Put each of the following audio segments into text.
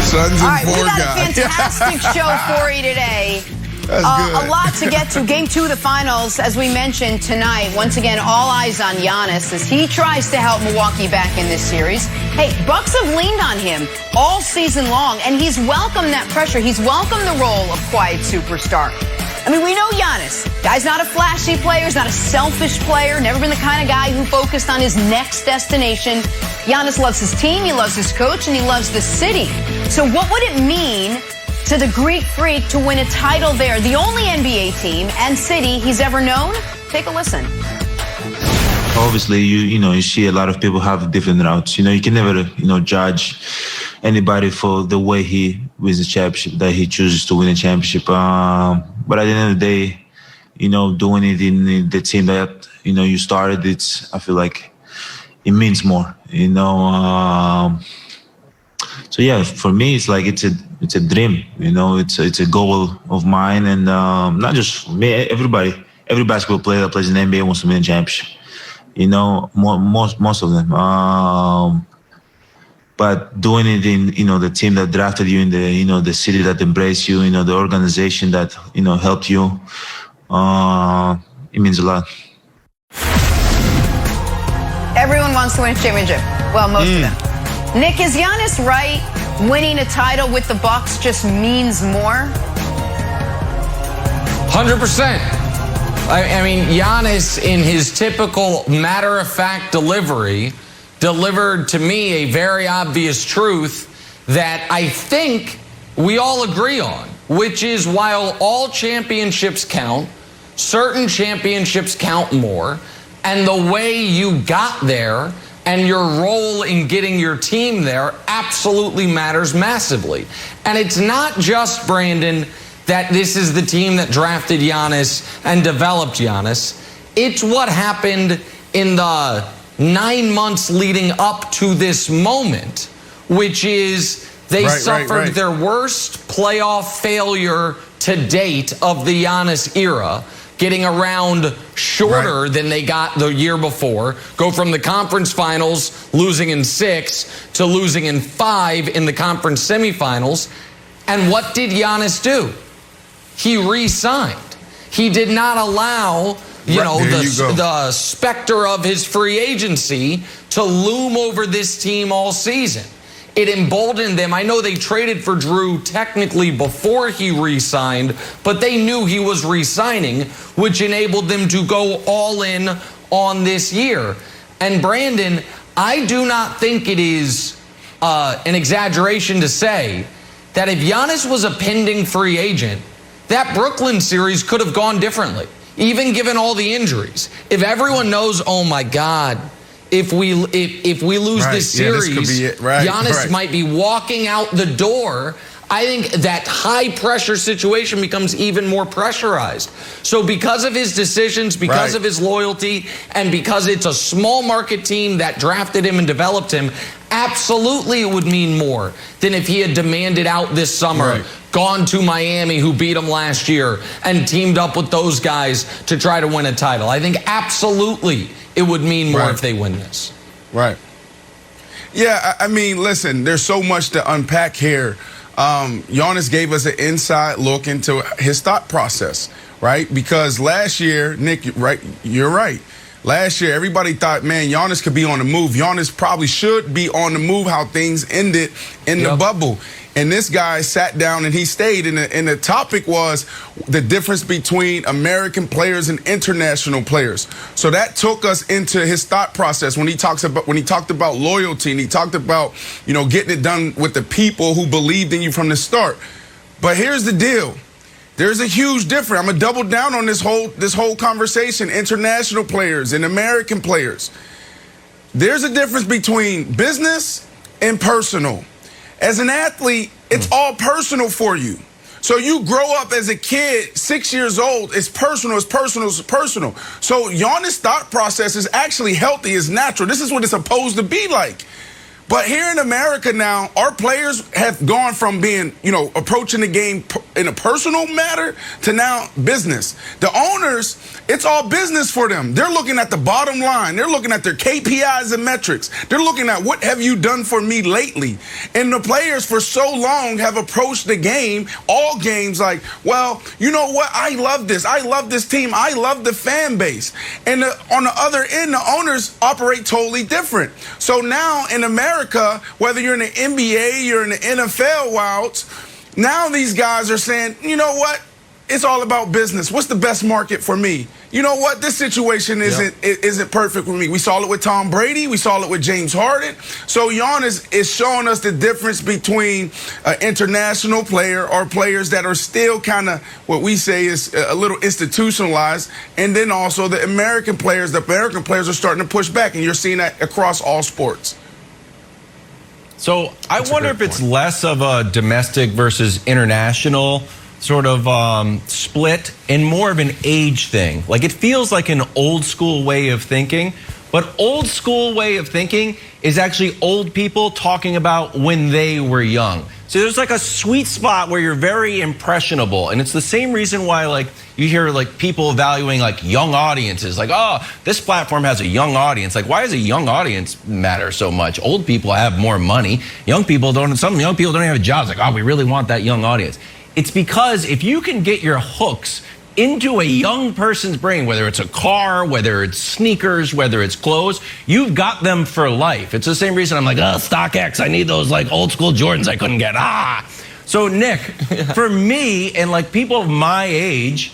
Sons All and right, we four got guy. a fantastic show for you today. That's good. A lot to get to. Game 2 of the finals, as we mentioned tonight. Once again, all eyes on Giannis as he tries to help Milwaukee back in this series. Hey, Bucks have leaned on him all season long, and he's welcomed that pressure. He's welcomed the role of quiet superstar. I mean, we know Giannis. Guy's not a flashy player. He's not a selfish player. Never been the kind of guy who focused on his next destination. Giannis loves his team. He loves his coach, and he loves the city. So what would it mean to the Greek Freak to win a title there? The only NBA team and city he's ever known? Take a listen. Obviously, you see a lot of people have different routes. You can never, judge anybody for the way he wins the championship, that he chooses to win a championship. But at the end of the day, doing it in the team that, you started, I feel like it means more, So yeah, for me, it's like it's a dream, it's a goal of mine, and not just for me. Every basketball player that plays in the NBA wants to win a championship. Most of them. But doing it in the team that drafted you, in the the city that embraced you, the organization that helped you, it means a lot. Everyone wants to win a championship. Well, most of them. Nick, is Giannis right? Winning a title with the Bucks just means more? 100%. I mean, Giannis, in his typical matter-of-fact delivery, delivered to me a very obvious truth that I think we all agree on, which is while all championships count, certain championships count more, and the way you got there and your role in getting your team there absolutely matters massively. And it's not just, Brandon, that this is the team that drafted Giannis and developed Giannis. It's what happened in the 9 months leading up to this moment, which is they suffered their worst playoff failure to date of the Giannis era, getting around shorter than they got the year before, go from the conference finals losing in 6 to losing in 5 in the conference semifinals. And what did Giannis do? He re-signed. He did not allow the specter of his free agency to loom over this team all season. It emboldened them. I know they traded for Drew technically before he re-signed, but they knew he was re-signing, which enabled them to go all in on this year. And Brandon, I do not think it is an exaggeration to say that if Giannis was a pending free agent, that Brooklyn series could have gone differently, even given all the injuries. If everyone knows, oh my God, if we lose this series, Giannis might be walking out the door. I think that high pressure situation becomes even more pressurized. So because of his decisions, because of his loyalty, and because it's a small market team that drafted him and developed him, absolutely it would mean more than if he had demanded out this summer, gone to Miami, who beat him last year, and teamed up with those guys to try to win a title. I think absolutely it would mean more if they win this. Yeah, I mean, listen, there's so much to unpack here. Giannis gave us an inside look into his thought process, right? Because last year, Nick, you're right. Last year, everybody thought, man, Giannis could be on the move. Giannis probably should be on the move, how things ended in the bubble. And this guy sat down and he stayed. And the topic was the difference between American players and international players. So that took us into his thought process when he talked about loyalty, and he talked about, getting it done with the people who believed in you from the start. But here's the deal. There's a huge difference. I'm going to double down on this whole conversation, international players and American players. There's a difference between business and personal. As an athlete, it's all personal for you. So you grow up as a kid, 6 years old, it's personal, it's personal, it's personal. So Giannis' thought process is actually healthy, it's natural. This is what it's supposed to be like. But here in America now, our players have gone from being, approaching the game in a personal matter to now business. The owners, it's all business for them. They're looking at the bottom line. They're looking at their KPIs and metrics. They're looking at what have you done for me lately. And the players for so long have approached the game, all games, like, well, you know what? I love this. I love this team. I love the fan base. And on the other end, the owners operate totally different. So now in America, whether you're in the NBA, you're in the NFL, Wilds, now these guys are saying, you know what? It's all about business. What's the best market for me? You know what? This situation isn't perfect for me. We saw it with Tom Brady. We saw it with James Harden. So Giannis is showing us the difference between an international player or players that are still kind of what we say is a little institutionalized, and then also the American players. The American players are starting to push back, and you're seeing that across all sports. So I wonder if it's less of a domestic versus international sort of split and more of an age thing. Like, it feels like an old school way of thinking, but old school way of thinking is actually old people talking about when they were young. So there's like a sweet spot where you're very impressionable, and it's the same reason why, like, you hear like people evaluating like young audiences, like, oh, this platform has a young audience. Like, why does a young audience matter so much? Old people have more money. Young people don't. Some young people don't even have jobs. Like, oh, we really want that young audience. It's because if you can get your hooks into a young person's brain, whether it's a car, whether it's sneakers, whether it's clothes, you've got them for life. It's the same reason I'm like, oh, StockX, I need those like old school Jordans I couldn't get. So Nick, for me and like people of my age,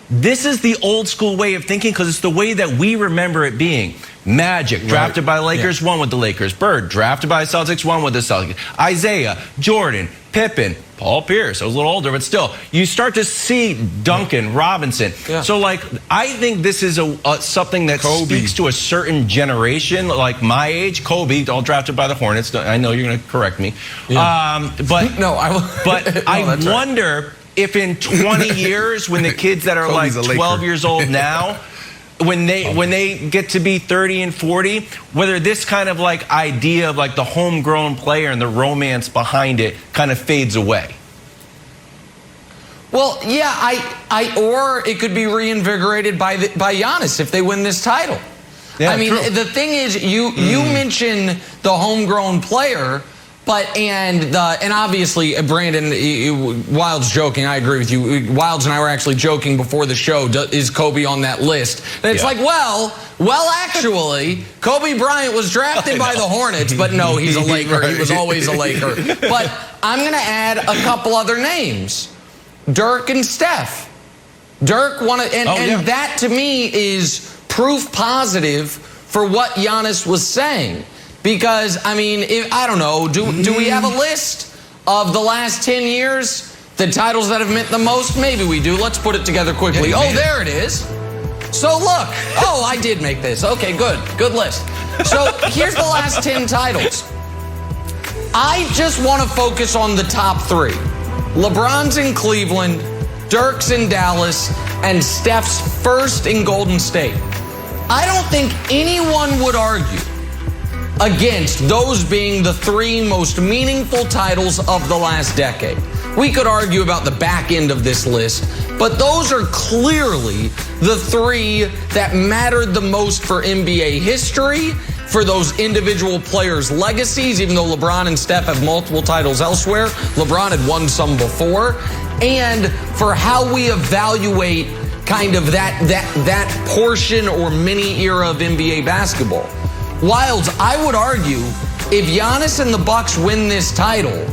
this is the old school way of thinking because it's the way that we remember it being. Magic, drafted by Lakers, won with the Lakers. Bird, drafted by Celtics, won with the Celtics. Isaiah, Jordan, Pippen, Paul Pierce, I was a little older, but still, you start to see Duncan, Robinson. So, like, I think this is something that speaks to a certain generation, like my age. Kobe, all drafted by the Hornets. I know you're going to correct me. But no, I wonder if in 20 years, when the kids that are Kobe's like 12 years old now, when they get to be 30 and 40, whether this kind of like idea of like the homegrown player and the romance behind it kind of fades away. Well, yeah, or it could be reinvigorated by Giannis if they win this title. Yeah, I mean, true. the thing is, you mention the homegrown player, but and obviously Brandon, Wild's joking. I agree with you. Wilds and I were actually joking before the show. Is Kobe on that list? And it's like, well, actually, Kobe Bryant was drafted by the Hornets, but no, he's a Laker. He was always a Laker. But I'm going to add a couple other names: Dirk and Steph. Dirk won it, and that to me is proof positive for what Giannis was saying. Because, I mean, I don't know, do we have a list of the last 10 years, the titles that have meant the most? Maybe we do. Let's put it together quickly. Oh, there it is. So look. Oh, I did make this. Okay, good. Good list. So here's the last 10 titles. I just want to focus on the top three. LeBron's in Cleveland, Dirk's in Dallas, and Steph's first in Golden State. I don't think anyone would argue against those being the three most meaningful titles of the last decade. We could argue about the back end of this list, but those are clearly the three that mattered the most for NBA history, for those individual players' legacies, even though LeBron and Steph have multiple titles elsewhere. LeBron had won some before, and for how we evaluate kind of that portion or mini era of NBA basketball. Wilds, I would argue, if Giannis and the Bucks win this title,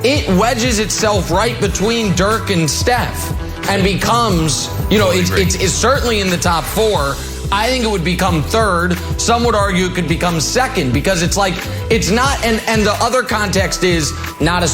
it wedges itself right between Dirk and Steph and becomes, it's certainly in the top four. I think it would become third. Some would argue it could become second because it's like, it's not, and the other context is not a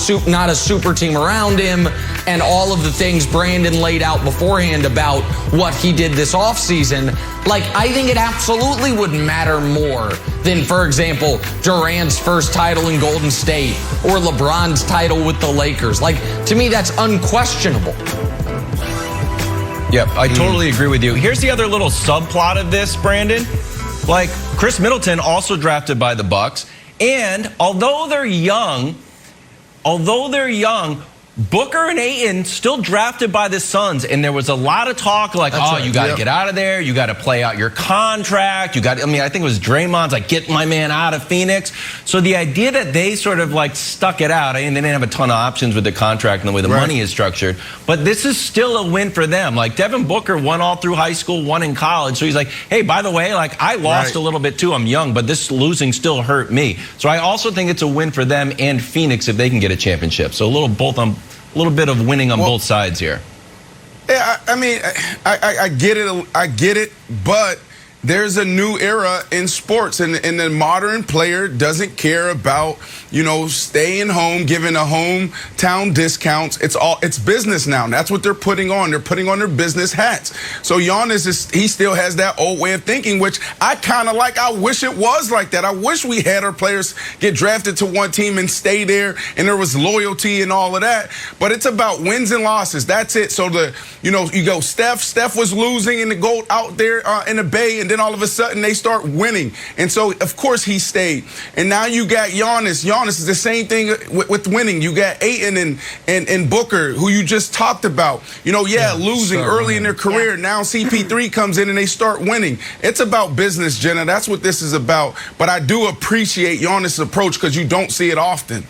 super team around him and all of the things Brandon laid out beforehand about what he did this offseason. Like, I think it absolutely would matter more than, for example, Durant's first title in Golden State or LeBron's title with the Lakers. Like, to me, that's unquestionable. Yep, I totally agree with you. Here's the other little subplot of this, Brandon. Like, Chris Middleton also drafted by the Bucks, and although they're young, Booker and Ayton still drafted by the Suns, and there was a lot of talk like, you got to get out of there. You got to play out your contract. I think it was Draymond's like, get my man out of Phoenix. So the idea that they sort of like stuck it out, and they didn't have a ton of options with the contract and the way the money is structured, but this is still a win for them. Like Devin Booker won all through high school, won in college. So he's like, hey, by the way, like I lost a little bit too. I'm young, but this losing still hurt me. So I also think it's a win for them and Phoenix if they can get a championship. So a little bit of winning on both sides here. Yeah, I mean, I get it, but there's a new era in sports, and the modern player doesn't care about, staying home, giving a hometown discounts. It's business now. That's what they're putting on. They're putting on their business hats. So Giannis he still has that old way of thinking, which I kind of like. I wish it was like that. I wish we had our players get drafted to one team and stay there, and there was loyalty and all of that. But it's about wins and losses. That's it. So you go Steph was losing in the gold out there in the Bay, and then all of a sudden they start winning. And so, of course, he stayed. And now you got Giannis. Giannis is the same thing with winning. You got Ayton and Booker, who you just talked about. Losing early in their career. Now CP3 comes in and they start winning. It's about business, Jenna. That's what this is about. But I do appreciate Giannis' approach because you don't see it often.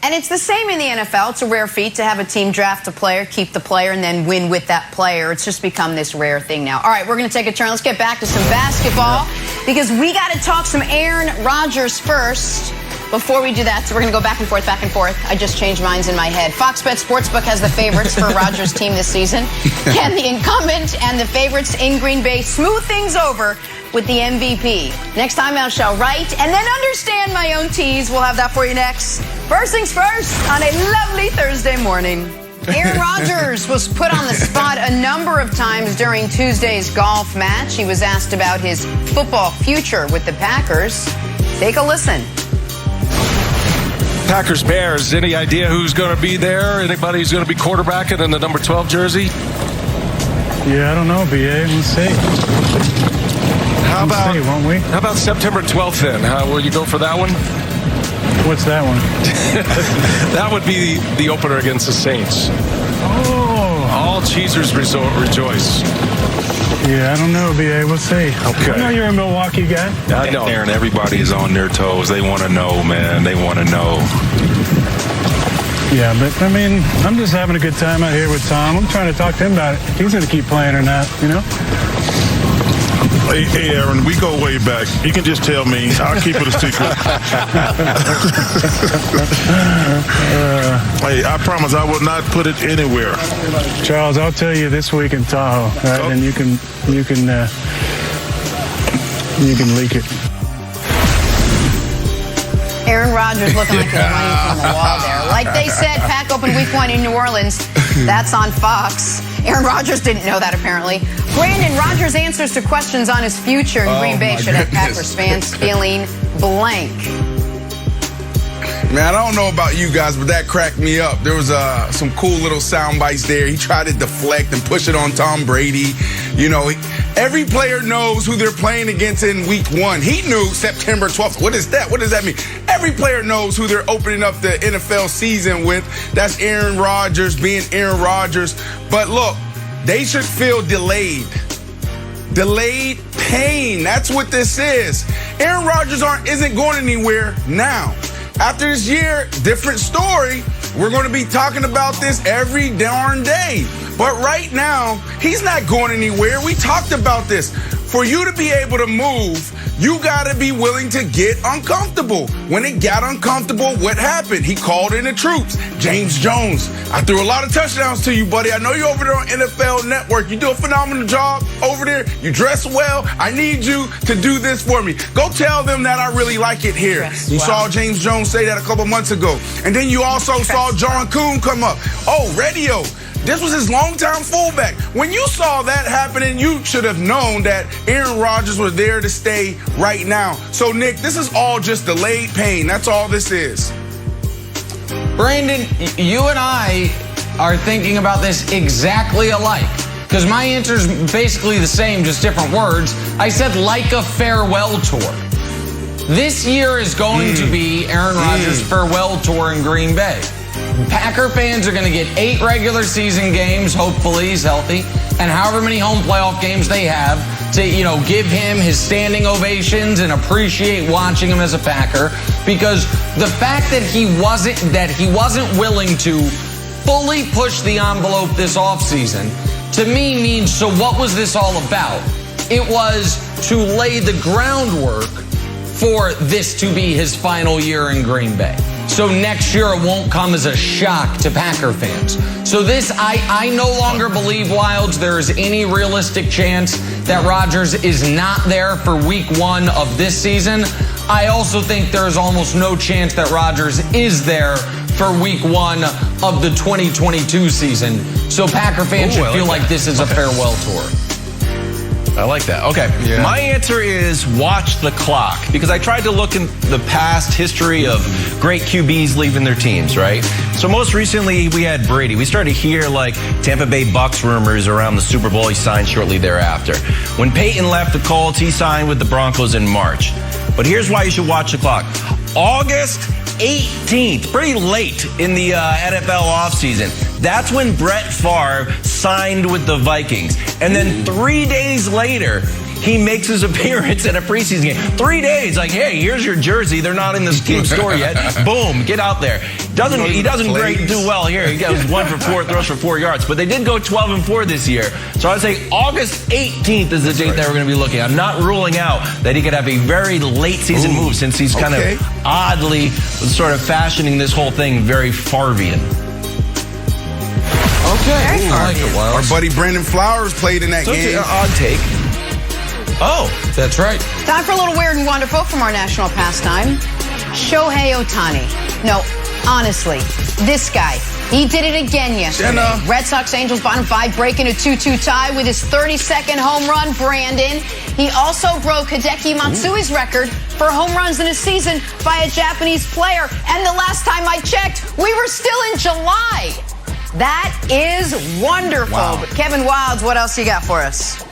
And it's the same in the NFL. It's a rare feat to have a team draft a player, keep the player, and then win with that player. It's just become this rare thing now. All right, we're going to take a turn. Let's get back to some basketball because we got to talk some Aaron Rodgers first. Before we do that, so we're going to go back and forth. I just changed minds in my head. Fox Bet Sportsbook has the favorites for Rodgers' team this season. Can the incumbent and the favorites in Green Bay smooth things over with the MVP? Next time I'll show Wright and then understand my own tease. We'll have that for you next. First things first on a lovely Thursday morning. Aaron Rodgers was put on the spot a number of times during Tuesday's golf match. He was asked about his football future with the Packers. Take a listen. Packers Bears, any idea who's going to be there? Anybody who's going to be quarterbacking in the number 12 jersey? Yeah, I don't know, BA. We'll see. How How about September 12th then? Will you go for that one? What's that one? That would be the opener against the Saints. Oh. All cheesers rejoice. Yeah, I don't know, BA. We'll see. Okay. I know you're a Milwaukee guy. I know. Aaron, everybody is on their toes. They want to know, man. They want to know. Yeah, but, I mean, I'm just having a good time out here with Tom. I'm trying to talk to him about it. If he's going to keep playing or not, Hey, Aaron, we go way back. You can just tell me. I'll keep it a secret. Hey, I promise I will not put it anywhere. Charles, I'll tell you this week in Tahoe, right? Oh. And you can leak it. Aaron Rodgers looking like he's running from the wall there. Like they said, Pack opened week 1 in New Orleans. That's on Fox. Aaron Rodgers didn't know that, apparently. Brandon, Rodgers' answers to questions on his future in Green Bay should have Packers fans feeling blank. Man, I don't know about you guys, but that cracked me up. There was some cool little sound bites there. He tried to deflect and push it on Tom Brady. Every player knows who they're playing against in week 1. He knew September 12th. What is that? What does that mean? Every player knows who they're opening up the NFL season with. That's Aaron Rodgers being Aaron Rodgers. But look, they should feel delayed. Delayed pain. That's what this is. Aaron Rodgers isn't going anywhere now. After this year, different story. We're going to be talking about this every darn day. But right now, he's not going anywhere. We talked about this. For you to be able to move, you got to be willing to get uncomfortable. When it got uncomfortable, what happened? He called in the troops. James Jones, I threw a lot of touchdowns to you, buddy. I know you're over there on NFL Network. You do a phenomenal job over there. You dress well. I need you to do this for me. Go tell them that I really like it here. You saw James Jones say that a couple months ago. And then you also saw John Kuhn come up. Oh, radio. This was his longtime fullback. When you saw that happening, you should have known that Aaron Rodgers was there to stay right now. So, Nick, this is all just delayed pain. That's all this is. Brandon, you and I are thinking about this exactly alike. Because my answer is basically the same, just different words. I said like a farewell tour. This year is going to be Aaron Rodgers' farewell tour in Green Bay. Packer fans are going to get 8 regular season games, hopefully he's healthy, and however many home playoff games they have to, give him his standing ovations and appreciate watching him as a Packer. Because the fact that he wasn't willing to fully push the envelope this offseason, to me means, so what was this all about? It was to lay the groundwork for this to be his final year in Green Bay. So next year it won't come as a shock to Packer fans. So this, I no longer believe, Wilds, there is any realistic chance that Rodgers is not there for week 1 of this season. I also think there is almost no chance that Rodgers is there for week 1 of the 2022 season. So Packer fans should feel like this is a farewell tour. I like that. Okay. Yeah. My answer is watch the clock, because I tried to look in the past history of great QBs leaving their teams, right? So most recently we had Brady. We started to hear like Tampa Bay Bucks rumors around the Super Bowl. He signed shortly thereafter. When Peyton left the Colts, he signed with the Broncos in March. But here's why you should watch the clock. August 18th, pretty late in the NFL offseason. That's when Brett Favre signed with the Vikings. And then 3 days later, he makes his appearance at a preseason game. 3 days, like, hey, here's your jersey. They're not in this team store yet. Boom, get out there. He doesn't do well here. He goes 1 for 4, throws for 4 yards. But they did go 12-4 this year. So I'd say August 18th is the date that we're going to be looking at. I'm not ruling out that he could have a very late season move, since he's kind of oddly sort of fashioning this whole thing very Favrean. Okay. Our buddy Brandon Flowers played in that game. Odd take. Oh, that's right. Time for a little weird and wonderful from our national pastime. Shohei Ohtani. No, honestly, this guy, he did it again yesterday. Jenna. Red Sox Angels bottom 5 breaking a 2-2 tie with his 32nd home run, Brandon. He also broke Hideki Matsui's record for home runs in a season by a Japanese player. And the last time I checked, we were still in July. That is wonderful. Wow. But Kevin Wilds, what else you got for us?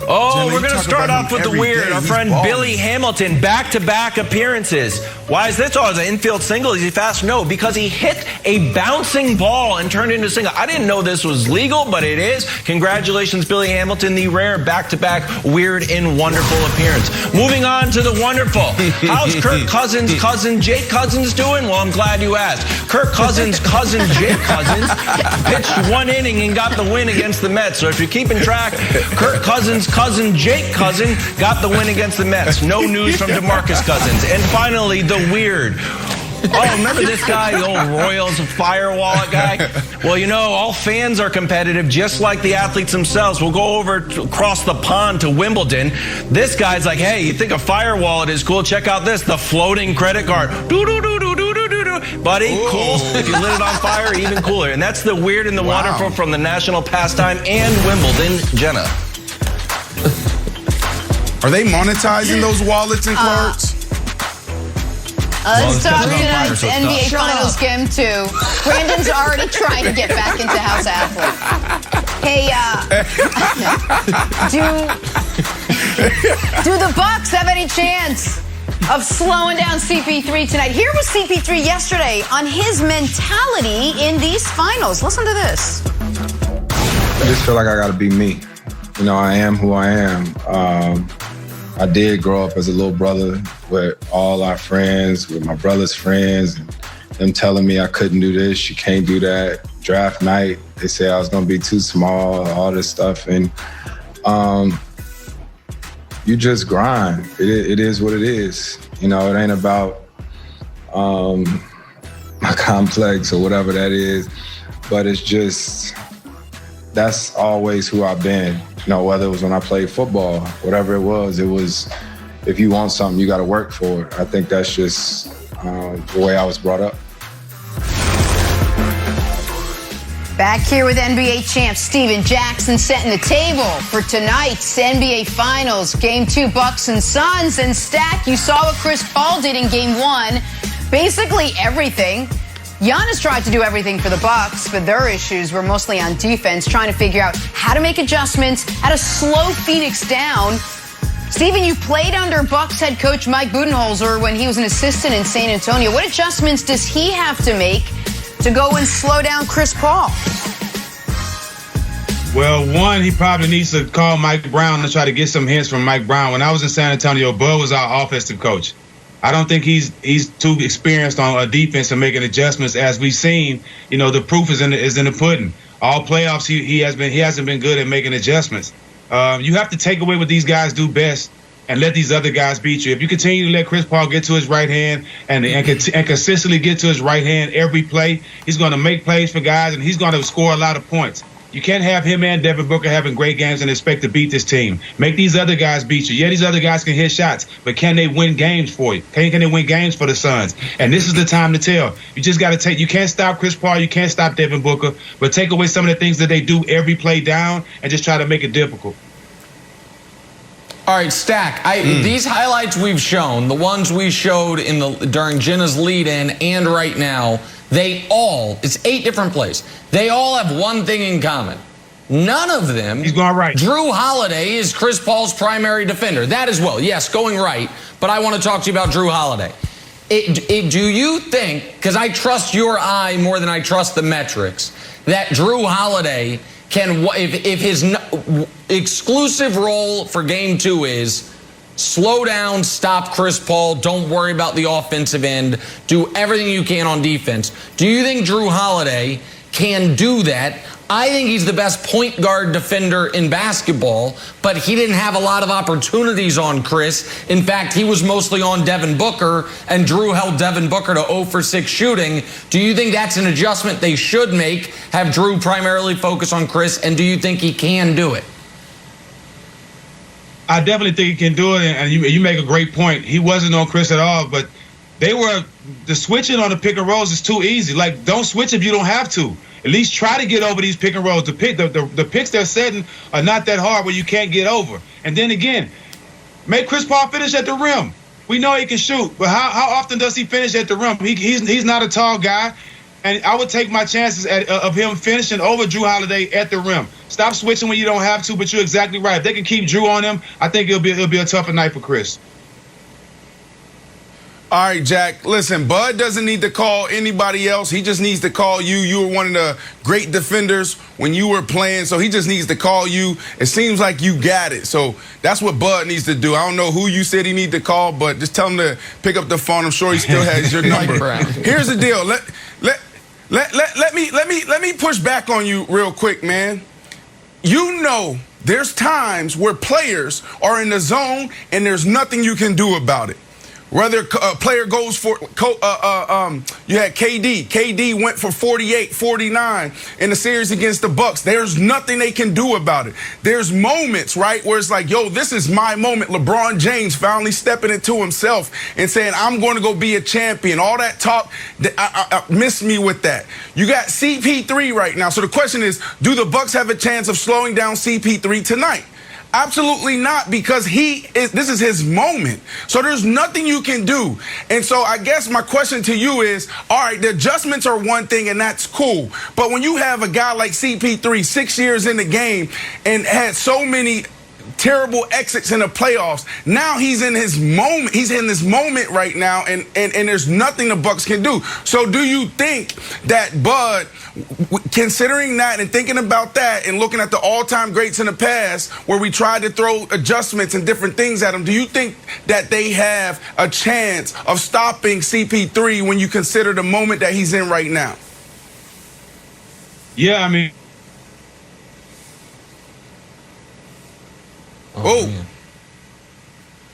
Oh, we're going to start off with the weird. Our friend Billy Hamilton, back-to-back appearances. Why is this? Oh, is an infield single? Is he fast? No, because he hit a bouncing ball and turned into a single. I didn't know this was legal, but it is. Congratulations, Billy Hamilton, the rare back-to-back weird and wonderful appearance. Moving on to the wonderful. How's Kirk Cousins' cousin Jake Cousins doing? Well, I'm glad you asked. Kirk Cousins' cousin Jake Cousins pitched 1 inning and got the win against the Mets. So if you're keeping track, Kirk Cousins' cousin Jake Cousins got the win against the Mets. No news from DeMarcus Cousins. And finally, the weird. Oh, remember this guy, the old Royals firewall guy? Well, all fans are competitive, just like the athletes themselves. We'll go over across the pond to Wimbledon. This guy's like, hey, you think a fire wallet is cool? Check out this, the floating credit card. Do-do-do-do-do-do-do-do. Buddy, cool. If you lit it on fire, even cooler. And that's the weird and the wonderful from the national pastime and Wimbledon. Jenna. Are they monetizing those wallets and cards? Let's talk tonight's NBA Finals game 2. Brandon's already trying to get back into House Athlete. Hey, do the Bucks have any chance of slowing down CP3 tonight? Here was CP3 yesterday on his mentality in these finals. Listen to this. I just feel like I got to be me. I am who I am. I did grow up as a little brother with all our friends, with my brother's friends, and them telling me I couldn't do this, you can't do that. Draft night, they said I was going to be too small, all this stuff. And you just grind. It is what it is. It ain't about my complex or whatever that is, but it's just, that's always who I've been. Whether it was when I played football, whatever it was, if you want something, you got to work for it. I think that's just the way I was brought up. Back here with NBA champ Steven Jackson setting the table for tonight's NBA Finals. Game 2, Bucks and Suns. And Stack, you saw what Chris Paul did in Game 1. Basically everything. Giannis tried to do everything for the Bucks, but their issues were mostly on defense, trying to figure out how to make adjustments, how to slow Phoenix down. Steven, you played under Bucks head coach Mike Budenholzer when he was an assistant in San Antonio. What adjustments does he have to make to go and slow down Chris Paul? Well, one, he probably needs to call Mike Brown and try to get some hints from Mike Brown. When I was in San Antonio, Bud was our offensive coach. I don't think he's too experienced on a defense and making adjustments. As we've seen, the proof is in the pudding. All playoffs, he hasn't been good at making adjustments. You have to take away what these guys do best and let these other guys beat you. If you continue to let Chris Paul get to his right hand and consistently get to his right hand every play, he's going to make plays for guys and he's going to score a lot of points. You can't have him and Devin Booker having great games and expect to beat this team. Make these other guys beat you. Yeah, these other guys can hit shots, but can they win games for you? Can they win games for the Suns? And this is the time to tell. You just got to you can't stop Chris Paul, you can't stop Devin Booker, but take away some of the things that they do every play down and just try to make it difficult. All right, Stack, these highlights we've shown, the ones we showed during Jenna's lead-in and right now, it's 8 different plays. They all have one thing in common. None of them. He's going right. Drew Holiday is Chris Paul's primary defender. That as well. Yes, going right. But I want to talk to you about Drew Holiday. Do you think, because I trust your eye more than I trust the metrics, that Drew Holiday can, if his exclusive role for game 2 is slow down, stop Chris Paul, don't worry about the offensive end, do everything you can on defense. Do you think Drew Holiday can do that? I think he's the best point guard defender in basketball, but he didn't have a lot of opportunities on Chris. In fact, he was mostly on Devin Booker, and Drew held Devin Booker to 0 for 6 shooting. Do you think that's an adjustment they should make, have Drew primarily focus on Chris, and do you think he can do it? I definitely think he can do it, and you make a great point. He wasn't on Chris at all, but the switching on the pick and rolls is too easy. Like, don't switch if you don't have to. At least try to get over these pick and rolls. The picks they're setting are not that hard where you can't get over. And then again, make Chris Paul finish at the rim. We know he can shoot, but how often does he finish at the rim? He's not a tall guy. And I would take my chances of him finishing over Drew Holiday at the rim. Stop switching when you don't have to, but you're exactly right. If they can keep Drew on him, I think it'll be a tougher night for Chris. All right, Jack, listen, Bud doesn't need to call anybody else. He just needs to call you. You were one of the great defenders when you were playing, so he just needs to call you. It seems like you got it. So that's what Bud needs to do. I don't know who you said he need to call, but just tell him to pick up the phone. I'm sure he still has your number. Here's the deal. Let me push back on you real quick, man. You know there's times where players are in the zone and there's nothing you can do about it. Whether a player goes for, you had KD. KD went for 48, 49 in the series against the Bucks. There's nothing they can do about it. There's moments, right, where it's like, yo, this is my moment. LeBron James finally stepping into himself and saying, I'm going to go be a champion. All that talk, I miss me with that. You got CP3 right now. So the question is, do the Bucks have a chance of slowing down CP3 tonight? Absolutely not, because this is his moment. So there's nothing you can do. And so I guess my question to you is, all right, the adjustments are one thing and that's cool. But when you have a guy like CP3, 6 years in the game and had so many terrible exits in the playoffs, now he's in his moment. He's in this moment right now, and there's nothing the Bucks can do. So do you think that Bud, considering that and thinking about that and looking at the all-time greats in the past where we tried to throw adjustments and different things at him, do you think that they have a chance of stopping CP3 when you consider the moment that he's in right now? Yeah, I mean,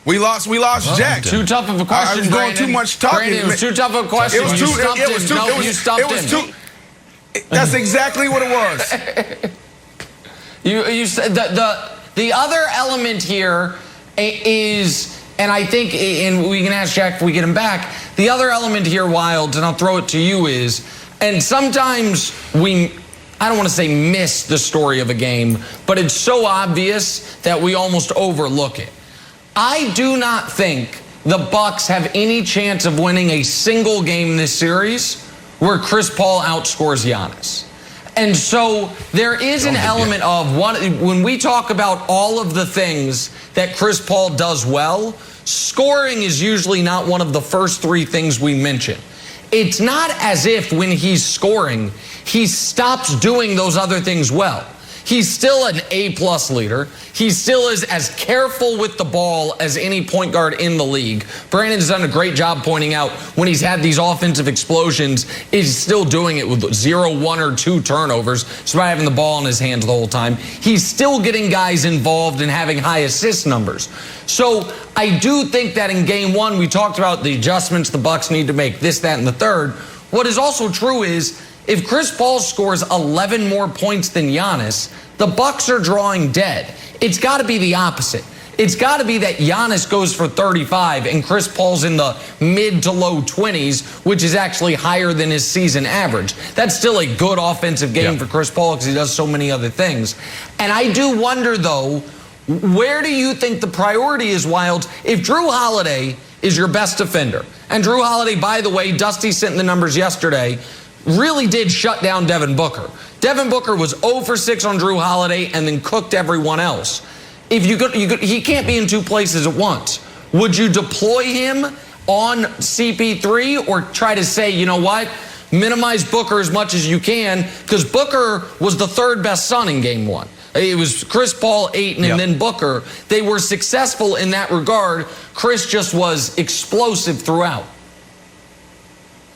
we lost Jack. Too tough of a question. I was doing too much talking. Brandon, it was too tough of a question. It was too. You stumped him. That's exactly what it was. You said the other element here is, and I think, and we can ask Jack if we get him back. The other element here, Wild, and I'll throw it to you is, and sometimes I don't want to say miss the story of a game, but it's so obvious that we almost overlook it. I do not think the Bucks have any chance of winning a single game this series where Chris Paul outscores Giannis. And so there is an element of when we talk about all of the things that Chris Paul does well, scoring is usually not one of the first three things we mention. It's not as if when he's scoring, he stops doing those other things well. He's still an A-plus leader. He still is as careful with the ball as any point guard in the league. Brandon's done a great job pointing out when he's had these offensive explosions, he's still doing it with 0, 1, or 2 turnovers, despite having the ball in his hands the whole time. He's still getting guys involved and having high assist numbers. So I do think that in game one, we talked about the adjustments the Bucks need to make, this, that, and the third. What is also true is if Chris Paul scores 11 more points than Giannis, the Bucks are drawing dead. It's got to be the opposite. It's got to be that Giannis goes for 35 and Chris Paul's in the mid to low 20s, which is actually higher than his season average. That's still a good offensive game for Chris Paul because he does so many other things. And I do wonder, though, where do you think the priority is, Wild? If Drew Holiday is your best defender, and Drew Holiday, by the way, Dusty sent the numbers yesterday, really did shut down Devin Booker. Devin Booker was 0 for 6 on Drew Holiday and then cooked everyone else. If he can't be in two places at once. Would you deploy him on CP3 or try to say, you know what, minimize Booker as much as you can? Because Booker was the third best Sun in game one. It was Chris Paul, Ayton, and then Booker. They were successful in that regard. Chris just was explosive throughout.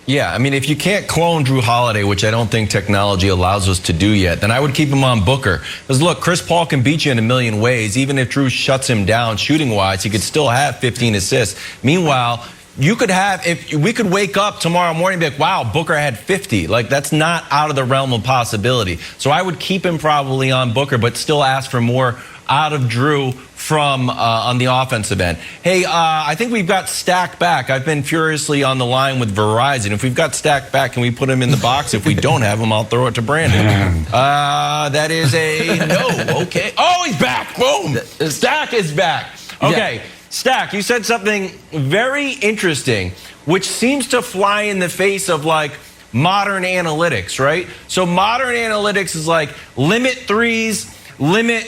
Yeah, I mean, if you can't clone Drew Holiday, which I don't think technology allows us to do yet, then I would keep him on Booker. Because look, Chris Paul can beat you in a million ways. Even if Drew shuts him down shooting-wise, he could still have 15 assists. Meanwhile, you could have, if we could wake up tomorrow morning and be like, wow, Booker had 50. Like, that's not out of the realm of possibility. So I would keep him probably on Booker, but still ask for more out of Drew from on the offensive end. Hey, I think we've got Stack back. I've been furiously on the line with Verizon. If we've got Stack back, can we put him in the box? If we don't have him, I'll throw it to Brandon. That is a no. Okay. Oh, he's back. Boom. Stack is back. Okay. Yeah. Stack, you said something very interesting, which seems to fly in the face of like modern analytics, right? So modern analytics is like limit threes, limit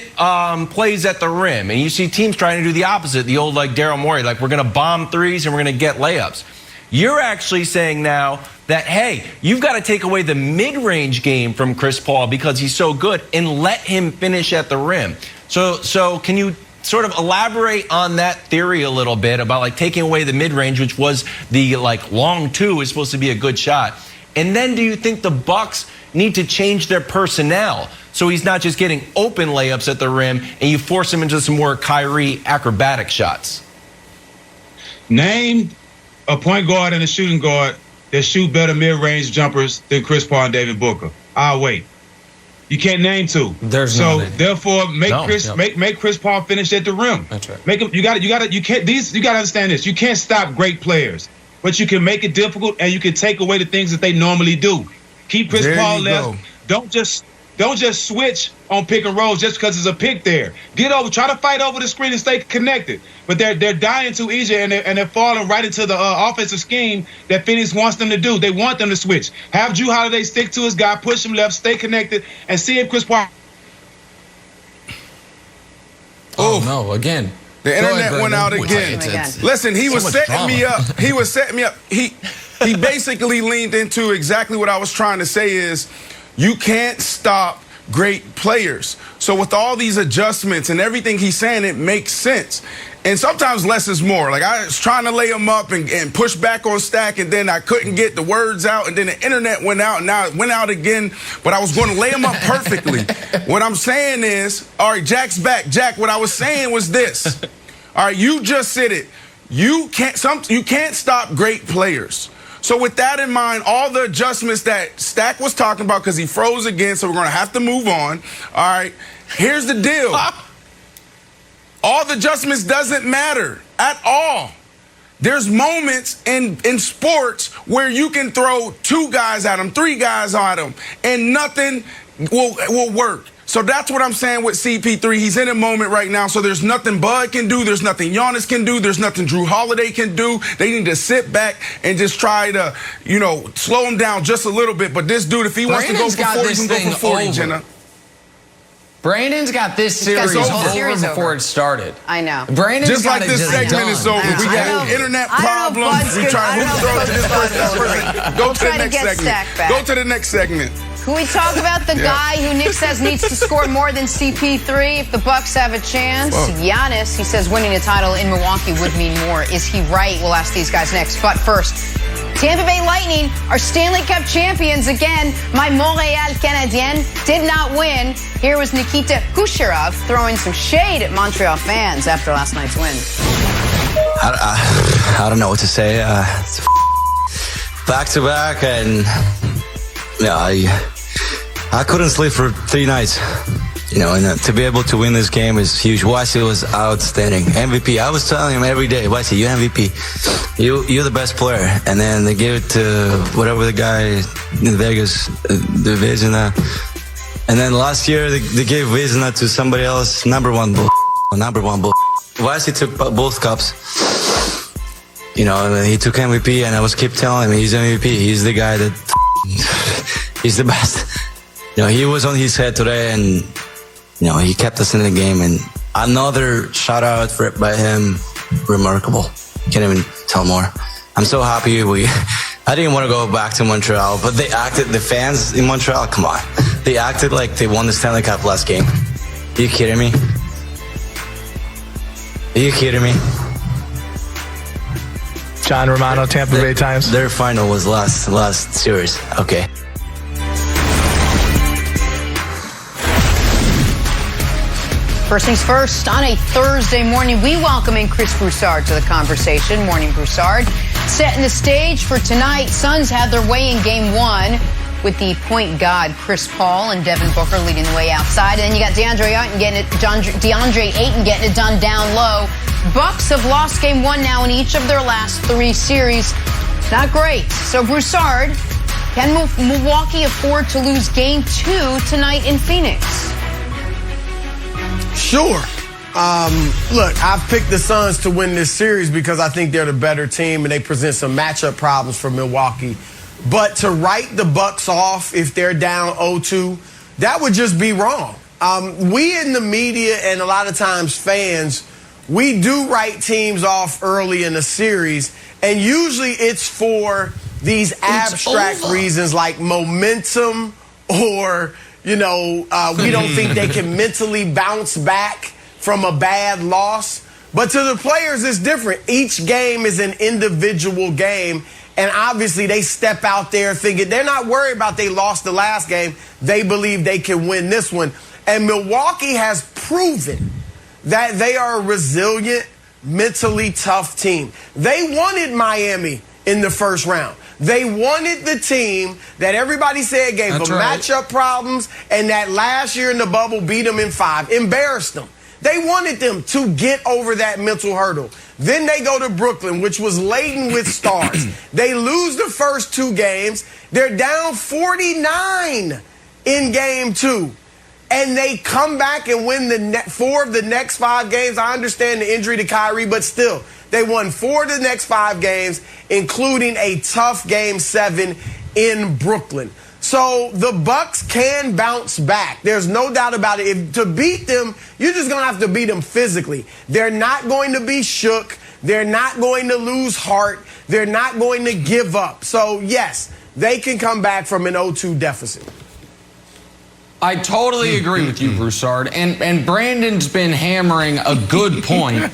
plays at the rim. And you see teams trying to do the opposite, the old like Daryl Morey, like we're going to bomb threes and we're going to get layups. You're actually saying now that, hey, you've got to take away the mid-range game from Chris Paul because he's so good and let him finish at the rim. So can you sort of elaborate on that theory a little bit about like taking away the mid-range, which was the like long two is supposed to be a good shot. And then do you think the Bucks need to change their personnel so he's not just getting open layups at the rim and you force him into some more Kyrie acrobatic shots? Name a point guard and a shooting guard that shoot better mid-range jumpers than Chris Paul and David Booker. I'll wait. You can't name two. Therefore, make Chris Paul finish at the rim. That's right. Make him. You got to understand this. You can't stop great players, but you can make it difficult and you can take away the things that they normally do. Keep Chris Paul left. Don't just switch on pick and rolls just because there's a pick there. Get over. Try to fight over the screen and stay connected. But they're dying too easy and they're falling right into the offensive scheme that Phoenix wants them to do. They want them to switch. Have Drew Holiday stick to his guy, push him left, stay connected, and see if Chris Paul. Oh no! Again, the internet went out again. Listen, he was setting me up. He was setting me up. He basically leaned into exactly what I was trying to say is you can't stop great players. So with all these adjustments and everything he's saying, it makes sense. And sometimes less is more. Like I was trying to lay him up and push back on Stack, and then I couldn't get the words out, and then the internet went out, and now it went out again. But I was going to lay him up perfectly. What I'm saying is, all right, Jack's back. Jack, what I was saying was this. All right, you just said it. You can't stop great players. So with that in mind, all the adjustments that Stack was talking about, because he froze again, so we're going to have to move on. All right, here's the deal. All the adjustments doesn't matter at all. There's moments in sports where you can throw 2 guys at them, 3 guys at them, and nothing will work. So that's what I'm saying with CP3. He's in a moment right now, so there's nothing Bud can do. There's nothing Giannis can do. There's nothing Drew Holiday can do. They need to sit back and just try to, slow him down just a little bit. But this dude, if he wants to go for 40, he can go for 40, Jenna. Brandon's got this series over before it started. I know. Brandon's just like this segment is over. We got internet problems. We try to throw this person. Go to the next segment. Go to the next segment. Can we talk about the guy who Nick says needs to score more than CP3 if the Bucks have a chance? Giannis, he says winning a title in Milwaukee would mean more. Is he right? We'll ask these guys next. But first, Tampa Bay Lightning are Stanley Cup champions again. My Montréal Canadiens did not win. Here was Nikita Kucherov throwing some shade at Montreal fans after last night's win. I don't know what to say. It's back-to-back, and I couldn't sleep for 3 nights. And to be able to win this game is huge. Wesley was outstanding. MVP. I was telling him every day, Wesley, you're MVP. You're the best player. And then they gave it to whatever the guy in Vegas, the Vezina. And then last year they gave Vezina to somebody else. Number one bull. Wesley took both cups. He took MVP, and I was keep telling him he's MVP. He's the guy that he's the best. He was on his head today, and he kept us in the game. And another shout out by him, remarkable. Can't even tell more. I'm so happy. I didn't want to go back to Montreal, but the fans in Montreal, come on, they acted like they won the Stanley Cup last game. Are you kidding me? John Romano, Tampa Bay Times. Their final was last series. Okay. First things first, on a Thursday morning, we welcome in Chris Broussard to the conversation. Morning, Broussard. Setting the stage for tonight, Suns had their way in Game 1 with the point guard Chris Paul and Devin Booker leading the way outside. And then you got DeAndre Ayton getting it done down low. Bucks have lost Game 1 now in each of their last 3 series. Not great. So, Broussard, can Milwaukee afford to lose Game 2 tonight in Phoenix? Sure. Look, I've picked the Suns to win this series because I think they're the better team and they present some matchup problems for Milwaukee. But to write the Bucks off if they're down 0-2, that would just be wrong. We in the media and a lot of times fans, we do write teams off early in a series, and usually it's for these abstract reasons like momentum or we don't think they can mentally bounce back from a bad loss. But to the players, it's different. Each game is an individual game. And obviously they step out there thinking they're not worried about they lost the last game. They believe they can win this one. And Milwaukee has proven that they are a resilient, mentally tough team. They wanted Miami in the first round. They wanted the team that everybody said gave them matchup problems and that last year in the bubble beat them in 5, embarrassed them. They wanted them to get over that mental hurdle. Then they go to Brooklyn, which was laden with stars. They lose the first 2 games. They're down 49 in Game 2. And they come back and win 4 of the next 5 games. I understand the injury to Kyrie, but still, they won 4 of the next 5 games, including a tough Game 7 in Brooklyn. So the Bucks can bounce back. There's no doubt about it. To beat them, you're just going to have to beat them physically. They're not going to be shook. They're not going to lose heart. They're not going to give up. So, yes, they can come back from an 0-2 deficit. I totally agree with you, Broussard. And Brandon's been hammering a good point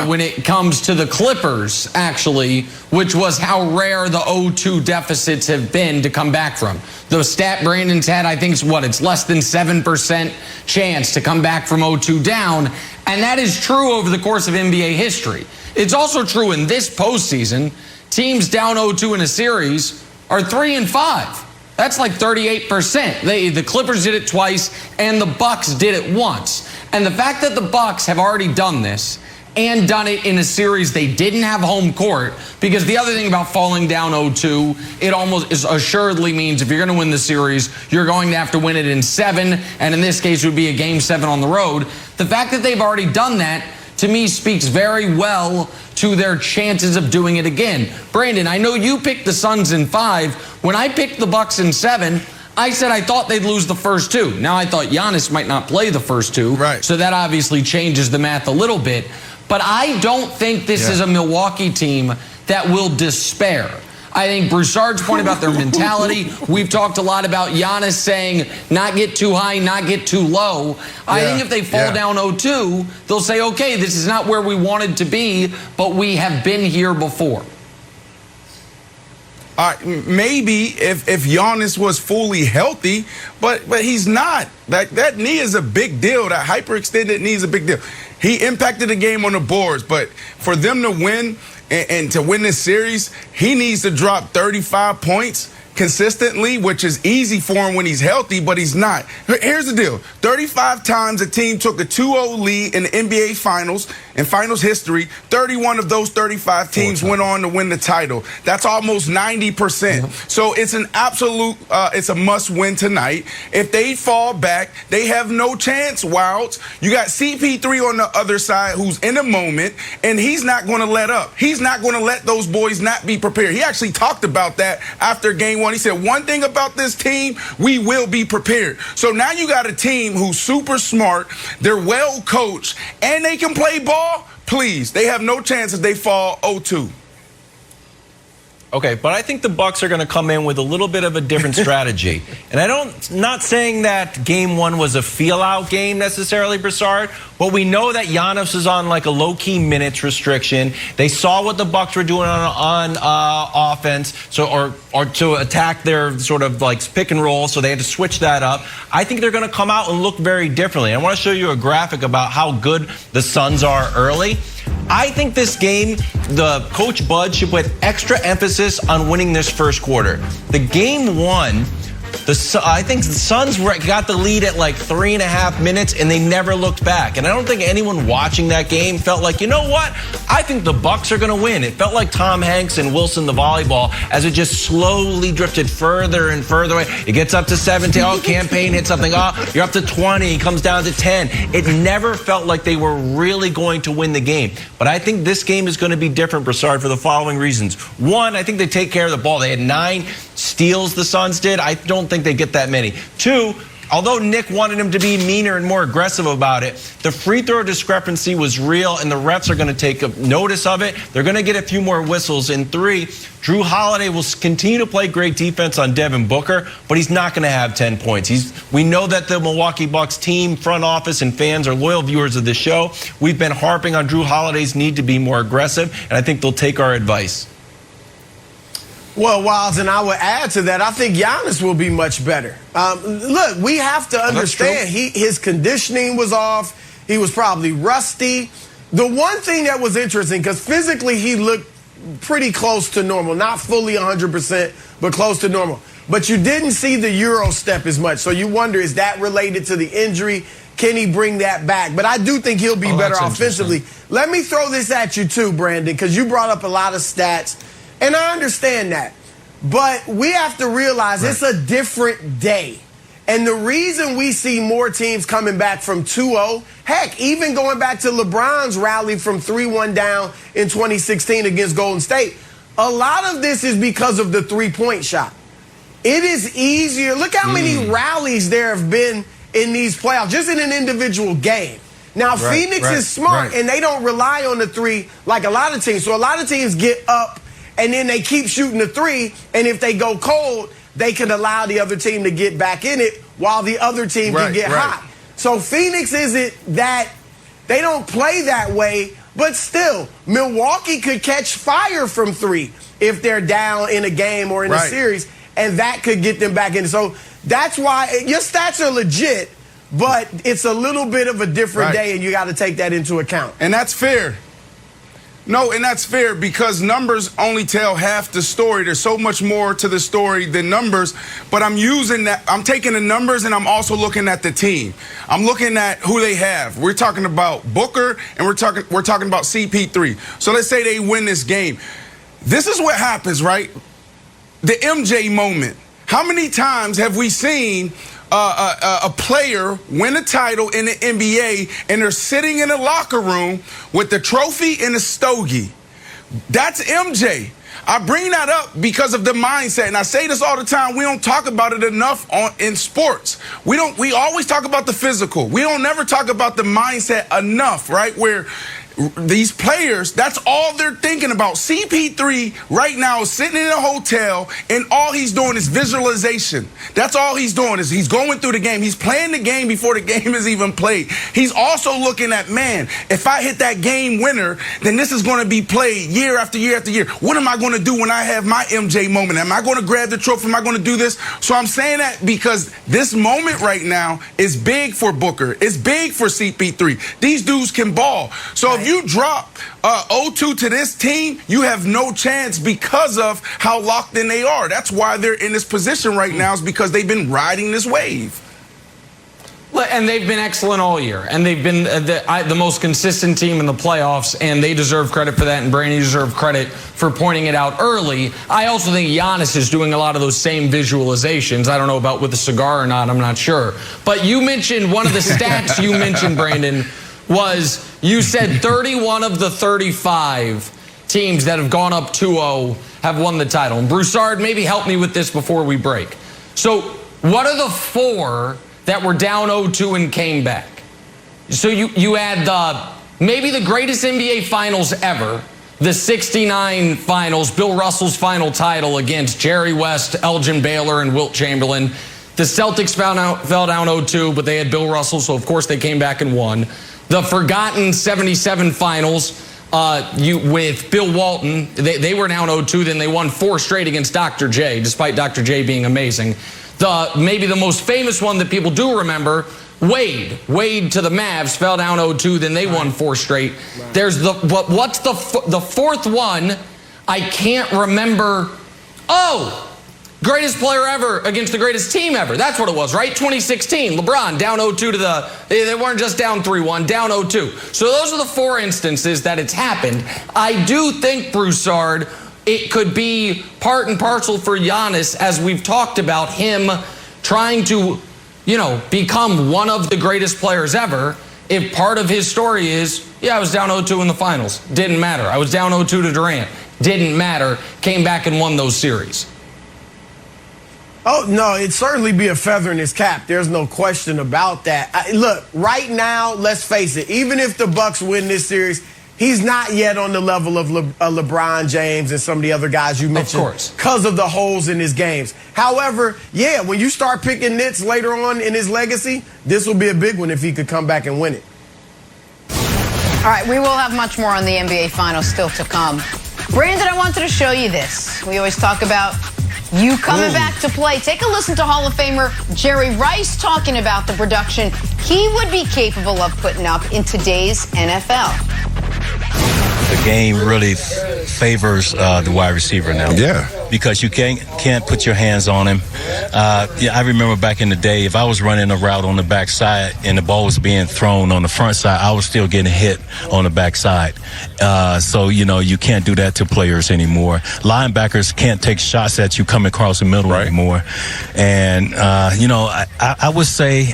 when it comes to the Clippers, actually, which was how rare the 0-2 deficits have been to come back from. The stat Brandon's had, I think, it's less than 7% chance to come back from 0-2 down. And that is true over the course of NBA history. It's also true in this postseason. Teams down 0-2 in a series are 3-5. That's like 38%. The Clippers did it twice, and the Bucks did it once. And the fact that the Bucks have already done this, and done it in a series they didn't have home court. Because the other thing about falling down 0-2, it almost assuredly means if you're going to win the series, you're going to have to win it in 7, and in this case would be a Game 7 on the road. The fact that they've already done that, to me, speaks very well to their chances of doing it again. Brandon, I know you picked the Suns in 5. When I picked the Bucks in 7, I said I thought they'd lose the first 2. Now I thought Giannis might not play the first 2. Right. So that obviously changes the math a little bit. But I don't think this is a Milwaukee team that will despair. I think Broussard's point about their mentality, we've talked a lot about Giannis saying not get too high, not get too low. I think if they fall down 0-2, they'll say, okay, this is not where we wanted to be, but we have been here before. Maybe if Giannis was fully healthy, but he's not. That knee is a big deal. That hyperextended knee is a big deal. He impacted the game on the boards, but for them to win and to win this series, he needs to drop 35 points consistently, which is easy for him when he's healthy, but he's not. Here's the deal. 35 times a team took a 2-0 lead in the NBA Finals, in Finals history. 31 of those 35 teams went on to win the title. That's almost 90%. So it's an absolute, it's a must-win tonight. If they fall back, they have no chance, Wilds. You got CP3 on the other side who's in a moment, and he's not going to let up. He's not going to let those boys not be prepared. He actually talked about that after game 1. He said, one thing about this team, we will be prepared. So now you got a team who's super smart, they're well coached, and they can play ball. Please, they have no chance if they fall 0-2. Okay, but I think the Bucks are going to come in with a little bit of a different strategy. And not saying that game 1 was a feel-out game necessarily, Broussard, but we know that Giannis is on like a low-key minutes restriction. They saw what the Bucks were doing on offense, or to attack their sort of like pick and roll, so they had to switch that up. I think they're going to come out and look very differently. I want to show you a graphic about how good the Suns are early. I think this game, the Coach Bud should put extra emphasis on winning this first quarter. The game 1, I think the Suns got the lead at like 3.5 minutes, and they never looked back. And I don't think anyone watching that game felt like, you know what? I think the Bucks are going to win. It felt like Tom Hanks and Wilson the volleyball as it just slowly drifted further and further away. It gets up to 17. Oh, Campaign hit something. Oh, you're up to 20. It comes down to 10. It never felt like they were really going to win the game. But I think this game is going to be different, Broussard, for the following reasons. One, I think they take care of the ball. They had 9 steals, the Suns did. I don't think they get that many. 2, although Nick wanted him to be meaner and more aggressive about it, the free throw discrepancy was real, and the refs are going to take notice of it. They're going to get a few more whistles. In 3, Drew Holiday will continue to play great defense on Devin Booker, but he's not going to have 10 points. We know that the Milwaukee Bucks team, front office, and fans are loyal viewers of the show. We've been harping on Drew Holiday's need to be more aggressive, and I think they'll take our advice. Well, Wiles, and I would add to that, I think Giannis will be much better. Look, we have to understand his conditioning was off. He was probably rusty. The one thing that was interesting, because physically he looked pretty close to normal, not fully 100%, but close to normal. But you didn't see the Euro step as much. So you wonder, is that related to the injury? Can he bring that back? But I do think he'll be better offensively. Let me throw this at you too, Brandon, because you brought up a lot of stats. And I understand that. But we have to realize it's a different day. And the reason we see more teams coming back from 2-0, heck, even going back to LeBron's rally from 3-1 down in 2016 against Golden State, a lot of this is because of the three-point shot. It is easier. Look how many rallies there have been in these playoffs, just in an individual game. Now, Phoenix is smart, and they don't rely on the 3 like a lot of teams. So a lot of teams get up, and then they keep shooting the 3, and if they go cold, they can allow the other team to get back in it while the other team can get hot. So Phoenix isn't that, they don't play that way, but still, Milwaukee could catch fire from 3 if they're down in a game or in a series, and that could get them back in. So that's why your stats are legit, but it's a little bit of a different day, and you got to take that into account. And that's fair. No, and that's fair because numbers only tell half the story. There's so much more to the story than numbers, but I'm using that. I'm taking the numbers and I'm also looking at the team. I'm looking at who they have. We're talking about Booker and we're talking about CP3. So let's say they win this game. This is what happens, right? The MJ moment. How many times have we seen a player win a title in the NBA and they're sitting in a locker room with the trophy and a stogie? That's MJ. I bring that up because of the mindset, and I say this all the time. We don't talk about it enough in sports. We always talk about the physical. We don't never talk about the mindset enough, right? Where these players, that's all they're thinking about. CP3 right now is sitting in a hotel and all he's doing is visualization. That's all he's doing is he's going through the game. He's playing the game before the game is even played. He's also looking at, man, if I hit that game winner, then this is going to be played year after year after year. What am I going to do when I have my MJ moment? Am I going to grab the trophy? Am I going to do this? So I'm saying that because this moment right now is big for Booker. It's big for CP3. These dudes can ball. So if you drop 0-2 to this team, you have no chance because of how locked in they are. That's why they're in this position right now, is because they've been riding this wave. And they've been excellent all year. And they've been the most consistent team in the playoffs, and they deserve credit for that, and Brandon deserves credit for pointing it out early. I also think Giannis is doing a lot of those same visualizations. I don't know about with a cigar or not, I'm not sure. But you mentioned one of the stats you mentioned, Brandon, was you said 31 of the 35 teams that have gone up 2-0 have won the title. And Broussard, maybe help me with this before we break. So what are the 4 that were down 0-2 and came back? So you had maybe the greatest NBA finals ever, the 69 finals, Bill Russell's final title against Jerry West, Elgin Baylor, and Wilt Chamberlain. The Celtics fell down 0-2, but they had Bill Russell, so of course they came back and won. The forgotten 77 finals with Bill Walton, they were down 0-2, then they won 4 straight against Dr. J, despite Dr. J being amazing. Maybe the most famous one that people do remember, Wade to the Mavs, fell down 0-2, then they won 4 straight. Right. There's what's the 4th one? I can't remember. Greatest player ever against the greatest team ever. That's what it was, right? 2016, LeBron down 0-2 to they weren't just down 3-1, down 0-2. So those are the 4 instances that it's happened. I do think, Broussard, it could be part and parcel for Giannis, as we've talked about, him trying to, become one of the greatest players ever. If part of his story is, I was down 0-2 in the finals. Didn't matter. I was down 0-2 to Durant. Didn't matter. Came back and won those series. Oh, no, it'd certainly be a feather in his cap. There's no question about that. Look, right now, let's face it, even if the Bucks win this series, he's not yet on the level of LeBron James and some of the other guys you mentioned. Of course. Because of the holes in his games. However, when you start picking nits later on in his legacy, this will be a big one if he could come back and win it. All right, we will have much more on the NBA Finals still to come. Brandon, I wanted to show you this. We always talk about you coming back to play. Take a listen to Hall of Famer Jerry Rice talking about the production he would be capable of putting up in today's NFL. The game really favors the wide receiver now. Yeah. Because you can't put your hands on him. I remember back in the day, if I was running a route on the backside and the ball was being thrown on the front side, I was still getting hit on the backside. So, you can't do that to players anymore. Linebackers can't take shots at you coming across the middle anymore. And, I would say,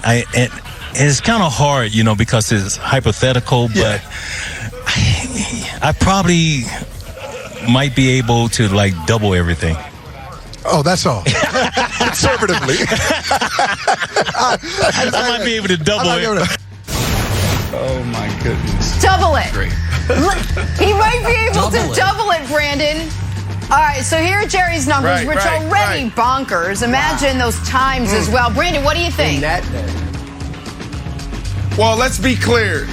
it's kind of hard, because it's hypothetical, but I probably might be able to double everything. Oh, that's all. Conservatively. I might be able to double it. Oh my goodness. Double it. Great. He might be able to double it, Brandon. All right, so here are Jerry's numbers, which are already bonkers. Imagine those times as well. Brandon, what do you think? Well, let's be clear.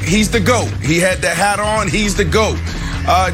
He's the GOAT. He had the hat on. He's the GOAT.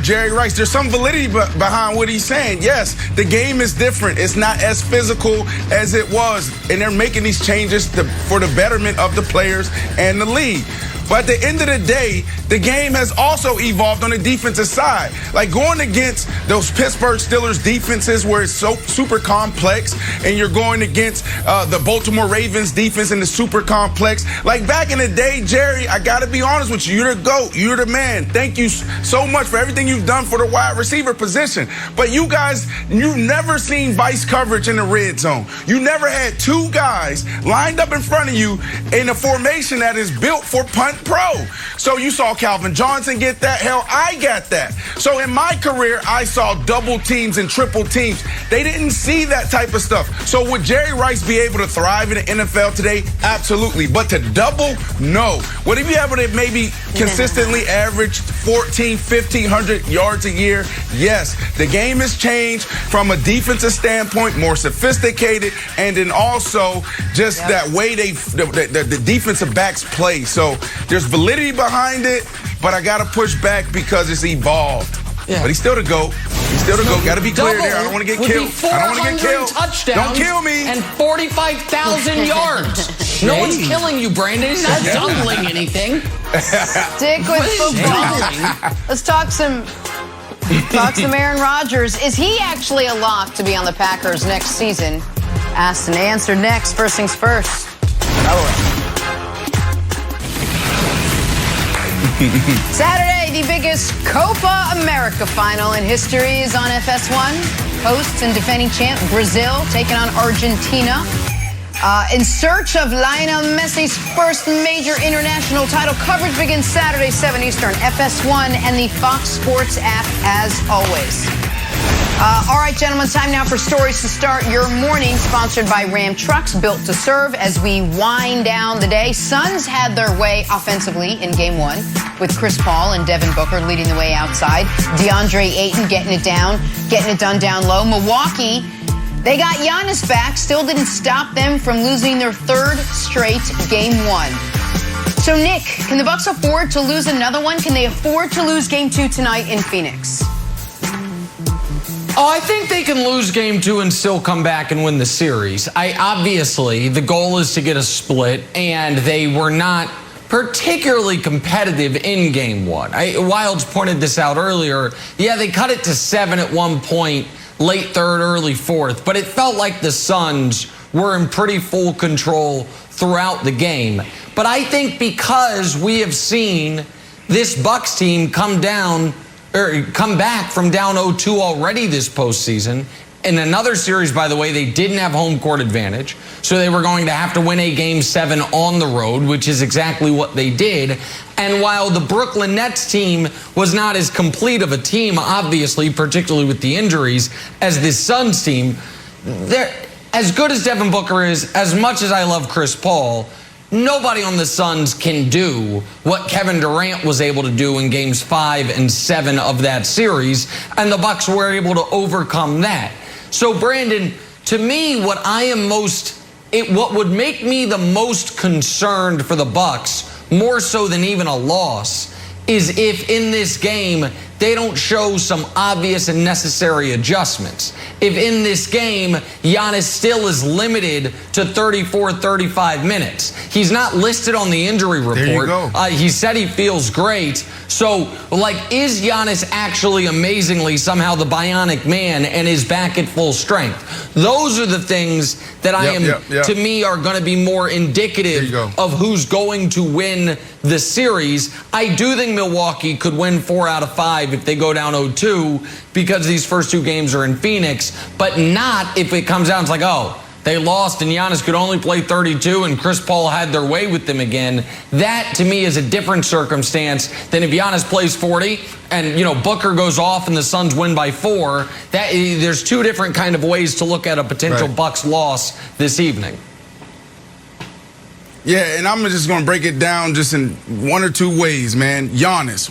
Jerry Rice, there's some validity behind what he's saying. Yes, the game is different. It's not as physical as it was. And they're making these changes for the betterment of the players and the league. But at the end of the day, the game has also evolved on the defensive side. Like going against those Pittsburgh Steelers defenses where it's so super complex, and you're going against the Baltimore Ravens defense and the super complex. Like back in the day, Jerry, I got to be honest with you. You're the GOAT. You're the man. Thank you so much for everything you've done for the wide receiver position. But you guys, you've never seen vice coverage in the red zone. You never had two guys lined up in front of you in a formation that is built for punt pro. So you saw Calvin Johnson get that. Hell, I got that. So in my career, I saw double teams and triple teams. They didn't see that type of stuff. So would Jerry Rice be able to thrive in the NFL today? Absolutely. But to double, no. Would he be able to maybe consistently average 1,400, 1,500 yards a year? Yes. The game has changed from a defensive standpoint, more sophisticated, and then also just that way the defensive backs play. So there's validity behind it, but I got to push back because it's evolved. Yeah. But he's still the GOAT. He's still the GOAT. Got to be clear there. I don't want to get killed. I don't want to get killed. Touchdowns. Don't kill me. And 45,000 yards. No one's killing you, Brandon. He's not doubling anything. Stick with football. Let's talk some Aaron Rodgers. Is he actually a lock to be on the Packers next season? Asked and answered next. First things first. Saturday, the biggest Copa America final in history is on FS1. Hosts and defending champ Brazil taking on Argentina. In search of Lionel Messi's first major international title, coverage begins Saturday, 7 Eastern, FS1 and the Fox Sports app as always. All right, gentlemen, time now for stories to start your morning, sponsored by Ram Trucks, built to serve. As we wind down the day, Suns had their way offensively in Game 1 with Chris Paul and Devin Booker leading the way outside. DeAndre Ayton getting it done down low. Milwaukee, they got Giannis back, still didn't stop them from losing their third straight Game 1. So, Nick, can the Bucks afford to lose another one? Can they afford to lose Game 2 tonight in Phoenix? Oh, I think they can lose Game 2 and still come back and win the series. Obviously, the goal is to get a split, and they were not particularly competitive in Game 1. Wilds pointed this out earlier. Yeah, they cut it to 7 at one point, late third, early fourth, but it felt like the Suns were in pretty full control throughout the game. But I think because we have seen this Bucks team come back from down 0-2 already this postseason. In another series, by the way, they didn't have home court advantage, so they were going to have to win a Game 7 on the road, which is exactly what they did. And while the Brooklyn Nets team was not as complete of a team, obviously, particularly with the injuries, as this Suns team, they're as good as Devin Booker is, as much as I love Chris Paul, nobody on the Suns can do what Kevin Durant was able to do in Games 5 and 7 of that series, and the Bucks were able to overcome that. So, Brandon, to me, what would make me the most concerned for the Bucks, more so than even a loss, is if in this game they don't show some obvious and necessary adjustments. If in this game, Giannis still is limited to 34, 35 minutes. He's not listed on the injury report. There you go. He said he feels great. So, is Giannis actually amazingly somehow the bionic man and is back at full strength? Those are the things that to me, are going to be more indicative of who's going to win the series. I do think Milwaukee could win 4 out of 5 if they go down 0-2 because these first 2 games are in Phoenix, but not if it comes down, it's like, oh, they lost and Giannis could only play 32 and Chris Paul had their way with them again. That, to me, is a different circumstance than if Giannis plays 40 and, Booker goes off and the Suns win by 4. There's 2 different kind of ways to look at a potential Bucks loss this evening. Yeah, and I'm just going to break it down just in 1 or 2 ways, man. Giannis,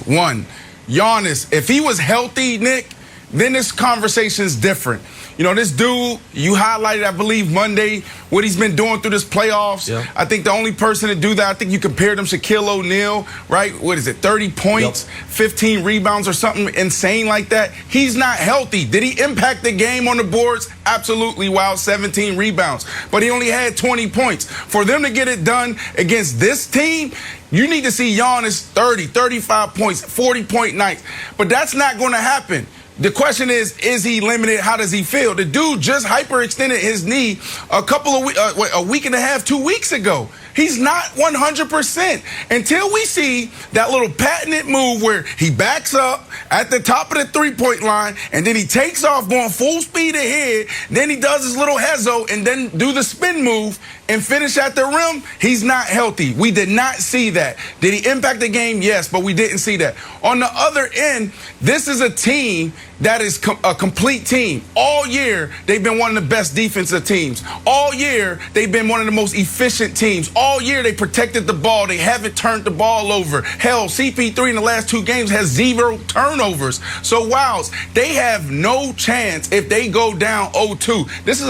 if he was healthy, Nick, then this conversation's different. This dude, you highlighted, I believe, Monday, what he's been doing through this playoffs. Yeah. I think the only person to do that, I think you compared him to Shaquille O'Neal, right? 30 points, 15 rebounds or something insane like that. He's not healthy. Did he impact the game on the boards? Absolutely. Wow, 17 rebounds. But he only had 20 points. For them to get it done against this team, You need to see Giannis 30, 35 points, 40-point nights. But that's not going to happen. The question is he limited? How does he feel? The dude just hyperextended his knee a week and a half, 2 weeks ago. He's not 100%. Until we see that little patented move where he backs up at the top of the three-point line and then he takes off going full speed ahead, then he does his little hezzo and then do the spin move and finish at the rim, he's not healthy. We did not see that. Did he impact the game? Yes, but we didn't see that. On the other end, this is a team that is a complete team. All year, they've been one of the best defensive teams. All year, they've been one of the most efficient teams. All year, they protected the ball. They haven't turned the ball over. Hell, CP3 in the last 2 games has 0 turnovers. So, Wilds, they have no chance if they go down 0-2. This is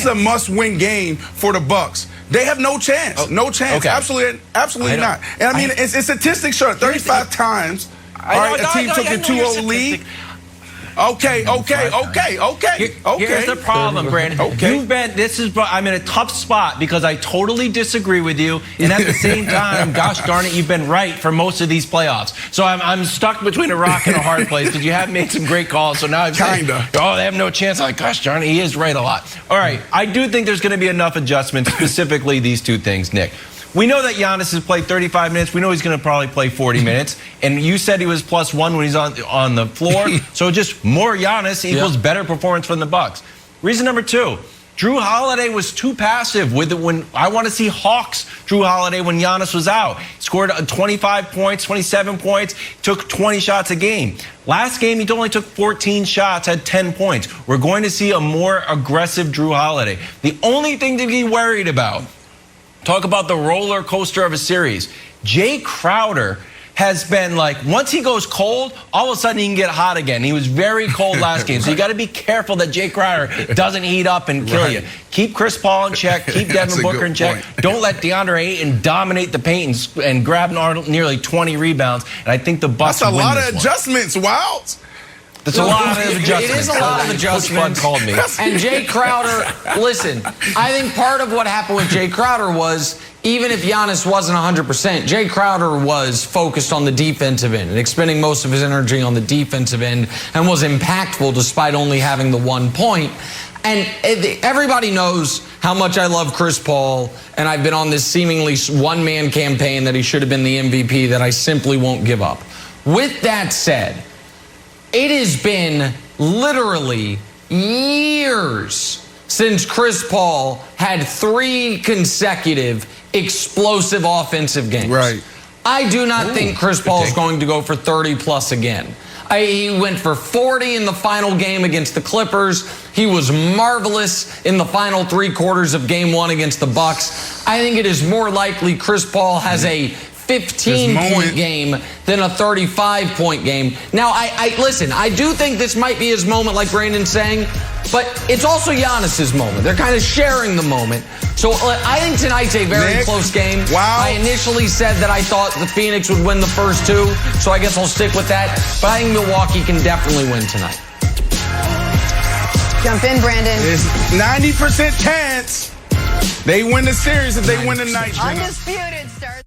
a must-win game for the Bucks. They have no chance. No chance. Okay. Absolutely not. And I mean, it's statistics show 35 times. A team took a 2-0 lead. Okay. Here's the problem, Brandon. I'm in a tough spot because I totally disagree with you, and at the same time, gosh darn it, you've been right for most of these playoffs. So I'm stuck between a rock and a hard place because you have made some great calls. So now I'm saying, they have no chance. I'm like, gosh darn it, he is right a lot. All right, I do think there's going to be enough adjustments, specifically these 2 things, Nick. We know that Giannis has played 35 minutes. We know he's going to probably play 40 minutes. And you said he was +1 when he's on the floor. So just more Giannis equals better performance from the Bucks. Reason number 2, Drew Holiday was too passive when I want to see Hawks Drew Holiday when Giannis was out. Scored 25 points, 27 points, took 20 shots a game. Last game, he only took 14 shots, had 10 points. We're going to see a more aggressive Drew Holiday. The only thing to be worried about, talk about the roller coaster of a series. Jay Crowder has been like, once he goes cold, all of a sudden he can get hot again. He was very cold last game. So you got to be careful that Jay Crowder doesn't heat up and kill you. Keep Chris Paul in check. Keep Devin Booker in check. Don't let DeAndre Ayton dominate the paint and grab nearly 20 rebounds. And I think the Bucks win this one. That's a lot of adjustments, Wilds. It's a lot of adjustments. It is a lot of adjustments. Called me. And Jay Crowder, listen, I think part of what happened with Jay Crowder was, even if Giannis wasn't 100%, Jay Crowder was focused on the defensive end and expending most of his energy on the defensive end and was impactful despite only having the 1 point. And everybody knows how much I love Chris Paul, and I've been on this seemingly one-man campaign that he should have been the MVP that I simply won't give up. With that said, it has been literally years since Chris Paul had 3 consecutive explosive offensive games. Right. I do not think Chris Paul is going to go for 30-plus again. He went for 40 in the final game against the Clippers. He was marvelous in the final 3 quarters of Game 1 against the Bucks. I think it is more likely Chris Paul has a 15-point game than a 35-point game. Now, listen, I do think this might be his moment, like Brandon's saying, but it's also Giannis's moment. They're kind of sharing the moment. So I think tonight's a very close game. Wow. I initially said that I thought the Phoenix would win the first 2, so I guess I'll stick with that. But I think Milwaukee can definitely win tonight. Jump in, Brandon. There's 90% chance they win the series if they win the night. Undisputed, stars.